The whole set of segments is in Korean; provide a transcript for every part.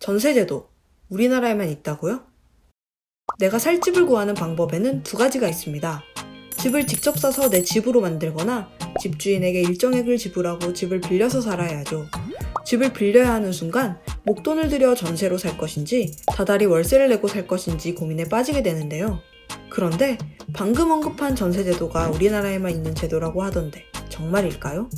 전세제도, 우리나라에만 있다고요? 내가 살 집을 구하는 방법에는 두 가지가 있습니다. 집을 직접 사서 내 집으로 만들거나 집주인에게 일정액을 지불하고 집을 빌려서 살아야 하죠. 집을 빌려야 하는 순간 목돈을 들여 전세로 살 것인지 다달이 월세를 내고 살 것인지 고민에 빠지게 되는데요. 그런데 방금 언급한 전세제도가 우리나라에만 있는 제도라고 하던데 정말일까요?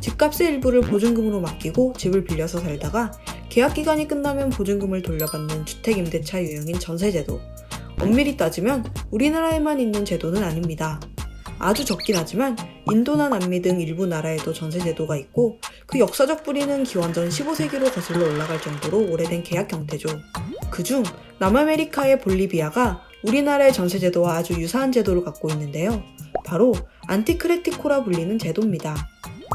집값의 일부를 보증금으로 맡기고 집을 빌려서 살다가 계약기간이 끝나면 보증금을 돌려받는 주택임대차 유형인 전세제도. 엄밀히 따지면 우리나라에만 있는 제도는 아닙니다. 아주 적긴 하지만 인도나 남미 등 일부 나라에도 전세제도가 있고 그 역사적 뿌리는 기원전 15세기로 거슬러 올라갈 정도로 오래된 계약 형태죠. 그중 남아메리카의 볼리비아가 우리나라의 전세제도와 아주 유사한 제도를 갖고 있는데요. 바로 안티크레티코라 불리는 제도입니다.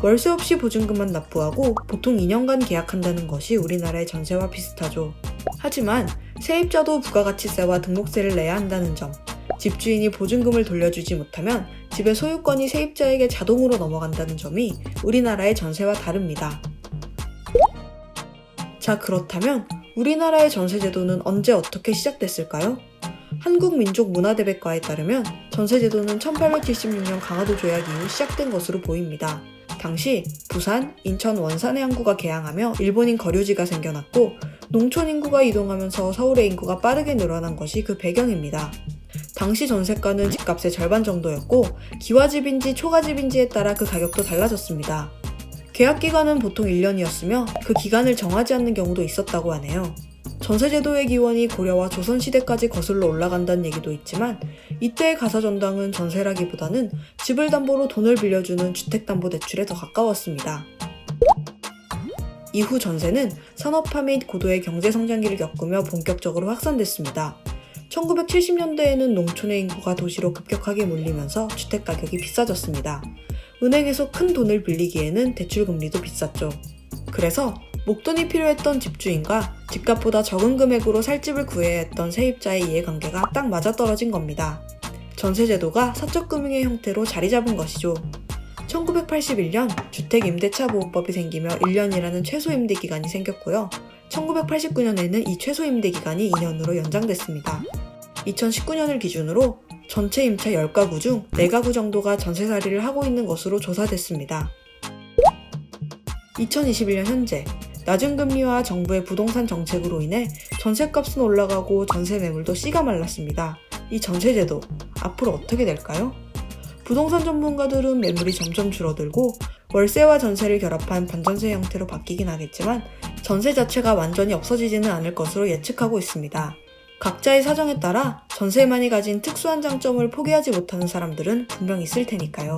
월세 없이 보증금만 납부하고 보통 2년간 계약한다는 것이 우리나라의 전세와 비슷하죠. 하지만 세입자도 부가가치세와 등록세를 내야 한다는 점, 집주인이 보증금을 돌려주지 못하면 집의 소유권이 세입자에게 자동으로 넘어간다는 점이 우리나라의 전세와 다릅니다. 자, 그렇다면 우리나라의 전세제도는 언제 어떻게 시작됐을까요? 한국민족문화대백과에 따르면 전세제도는 1876년 강화도 조약 이후 시작된 것으로 보입니다. 당시 부산, 인천, 원산의 항구가 개항하며 일본인 거류지가 생겨났고 농촌 인구가 이동하면서 서울의 인구가 빠르게 늘어난 것이 그 배경입니다. 당시 전세가는 집값의 절반 정도였고 기와집인지 초가집인지에 따라 그 가격도 달라졌습니다. 계약기간은 보통 1년이었으며 그 기간을 정하지 않는 경우도 있었다고 하네요. 전세제도의 기원이 고려와 조선시대까지 거슬러 올라간다는 얘기도 있지만 이때의 가사전당은 전세라기보다는 집을 담보로 돈을 빌려주는 주택담보대출에 더 가까웠습니다. 이후 전세는 산업화 및 고도의 경제성장기를 겪으며 본격적으로 확산됐습니다. 1970년대에는 농촌의 인구가 도시로 급격하게 몰리면서 주택가격이 비싸졌습니다. 은행에서 큰 돈을 빌리기에는 대출금리도 비쌌죠. 그래서 목돈이 필요했던 집주인과 집값보다 적은 금액으로 살 집을 구해야 했던 세입자의 이해관계가 딱 맞아떨어진 겁니다. 전세제도가 사적금융의 형태로 자리 잡은 것이죠. 1981년 주택임대차보호법이 생기며 1년이라는 최소임대기간이 생겼고요. 1989년에는 이 최소임대기간이 2년으로 연장됐습니다. 2019년을 기준으로 전체 임차 10가구 중 4가구 정도가 전세살이를 하고 있는 것으로 조사됐습니다. 2021년 현재 낮은 금리와 정부의 부동산 정책으로 인해 전세값은 올라가고 전세 매물도 씨가 말랐습니다. 이 전세제도 앞으로 어떻게 될까요? 부동산 전문가들은 매물이 점점 줄어들고 월세와 전세를 결합한 반전세 형태로 바뀌긴 하겠지만 전세 자체가 완전히 없어지지는 않을 것으로 예측하고 있습니다. 각자의 사정에 따라 전세만이 가진 특수한 장점을 포기하지 못하는 사람들은 분명 있을 테니까요.